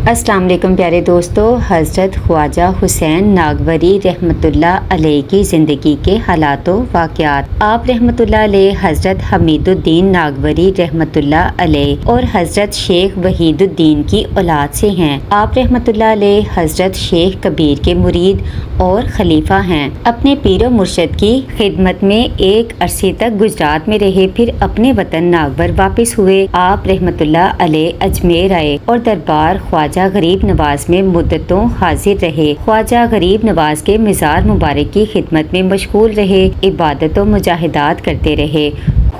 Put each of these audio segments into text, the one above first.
السلام علیکم پیارے دوستو، حضرت خواجہ حسین ناگوری رحمۃ اللہ علیہ کی زندگی کے حالات و واقعات۔ آپ رحمۃ اللہ علیہ حضرت حمید الدین ناگوری رحمۃ اللہ علیہ اور حضرت شیخ وحید الدین کی اولاد سے ہیں۔ آپ رحمۃ اللہ علیہ حضرت شیخ کبیر کے مرید اور خلیفہ ہیں۔ اپنے پیر و مرشد کی خدمت میں ایک عرصے تک گجرات میں رہے، پھر اپنے وطن ناگور واپس ہوئے۔ آپ رحمۃ اللہ علیہ اجمیر آئے اور دربار خواجہ غریب نواز میں مدتوں حاضر رہے۔ خواجہ غریب نواز کے مزار مبارک کی خدمت میں مشغول رہے، عبادت و مجاہدات کرتے رہے۔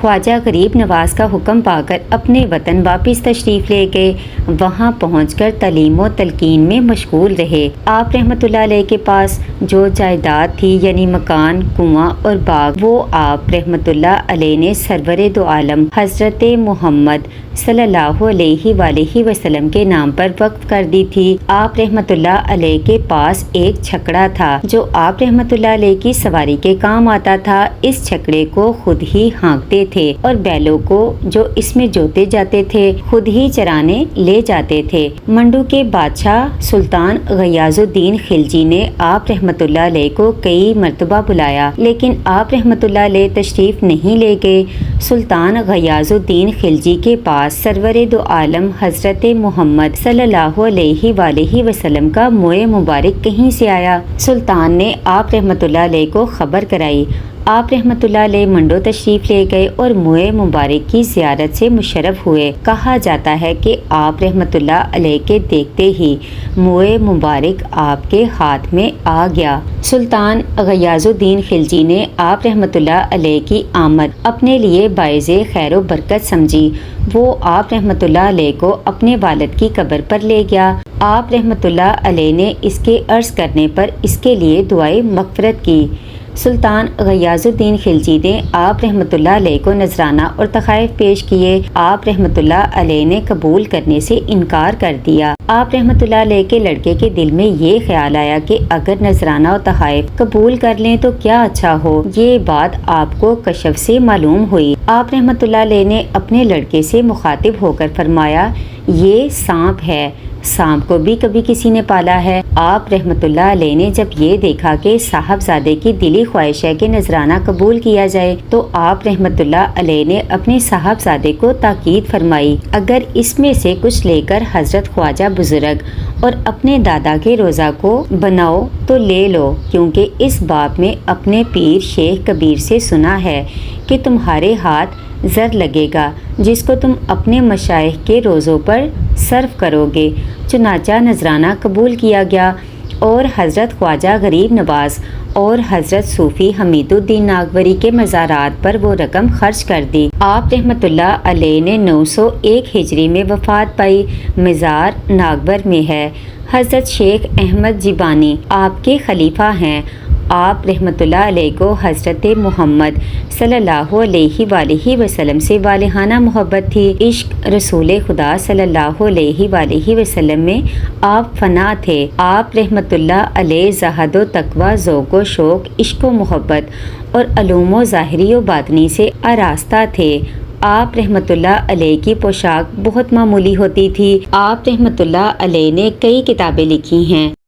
خواجہ غریب نواز کا حکم پا کر اپنے وطن واپس تشریف لے گئے۔ وہاں پہنچ کر تعلیم و تلقین میں مشغول رہے۔ آپ رحمۃ اللہ علیہ کے پاس جو جائیداد تھی، یعنی مکان، کنواں اور باغ، وہ آپ رحمۃ اللہ علیہ نے سرور دو عالم حضرت محمد صلی اللہ علیہ وآلہ وسلم کے نام پر وقف کر دی تھی۔ آپ رحمۃ اللہ علیہ کے پاس ایک چھکڑا تھا جو آپ رحمۃ اللہ علیہ کی سواری کے کام آتا تھا۔ اس چھکڑے کو خود ہی ہانکتے تھے اور بیلوں کو جو اس میں جوتے جاتے تھے خود ہی چرانے لے جاتے تھے۔ منڈو کے بادشاہ سلطان غیاث الدین خلجی نے آپ رحمۃ اللہ علیہ کو کئی مرتبہ بلایا، لیکن آپ رحمۃ اللہ علیہ تشریف نہیں لے گئے۔ سلطان غیاث الدین خلجی کے پاس سرور دو عالم حضرت محمد صلی اللہ علیہ وآلہ وسلم کا موئے مبارک کہیں سے آیا۔ سلطان نے آپ رحمۃ اللہ علیہ کو خبر کرائی۔ آپ رحمۃ اللہ علیہ منڈو تشریف لے گئے اور موئے مبارک کی زیارت سے مشرف ہوئے۔ کہا جاتا ہے کہ آپ رحمۃ اللہ علیہ کے دیکھتے ہی موئے مبارک آپ کے ہاتھ میں آ گیا۔ سلطان غیاث الدین خلجی نے آپ رحمۃ اللہ علیہ کی آمد اپنے لیے باعث خیر و برکت سمجھی۔ وہ آپ رحمۃ اللہ علیہ کو اپنے والد کی قبر پر لے گیا۔ آپ رحمۃ اللہ علیہ نے اس کے عرض کرنے پر اس کے لیے دعائے مغفرت کی۔ سلطان غیاث الدین خلجی نے آپ رحمۃ اللہ علیہ کو نذرانہ اور تحائف پیش کیے۔ آپ رحمۃ اللہ علیہ نے قبول کرنے سے انکار کر دیا۔ آپ رحمۃ اللہ علیہ کے لڑکے کے دل میں یہ خیال آیا کہ اگر نذرانہ اور تحائف قبول کر لیں تو کیا اچھا ہو۔ یہ بات آپ کو کشف سے معلوم ہوئی۔ آپ رحمۃ اللہ علیہ نے اپنے لڑکے سے مخاطب ہو کر فرمایا، یہ سانپ ہے، سانپ کو بھی کبھی کسی نے پالا ہے۔ آپ رحمۃ اللہ علیہ نے جب یہ دیکھا کہ صاحبزادے کی دلی خواہش ہے کہ نذرانہ قبول کیا جائے، تو آپ رحمۃ اللہ علیہ نے اپنے صاحبزادے کو تاکید فرمائی، اگر اس میں سے کچھ لے کر حضرت خواجہ بزرگ اور اپنے دادا کے روزہ کو بناؤ تو لے لو، کیونکہ اس باب میں اپنے پیر شیخ کبیر سے سنا ہے کہ تمہارے ہاتھ زر لگے گا جس کو تم اپنے مشائخ کے روزوں پر صرف کرو گے۔ چنانچہ نذرانہ قبول کیا گیا اور حضرت خواجہ غریب نواز اور حضرت صوفی حمید الدین ناگوری کے مزارات پر وہ رقم خرچ کر دی۔ آپ رحمۃ اللہ علیہ نے 901 ہجری میں وفات پائی۔ مزار ناگور میں ہے۔ حضرت شیخ احمد جیبانی آپ کے خلیفہ ہیں۔ آپ رحمۃ اللہ علیہ کو حضرت محمد صلی اللہ علیہ وآلہ وسلم سے والہانہ محبت تھی۔ عشق رسول خدا صلی اللہ علیہ وآلہ وسلم میں آپ فنا تھے۔ آپ رحمۃ اللہ علیہ زہد و تقوی، ذوق و شوق، عشق و محبت اور علوم و ظاہری و باطنی سے آراستہ تھے۔ آپ رحمۃ اللہ علیہ کی پوشاک بہت معمولی ہوتی تھی۔ آپ رحمۃ اللہ علیہ نے کئی کتابیں لکھی ہیں۔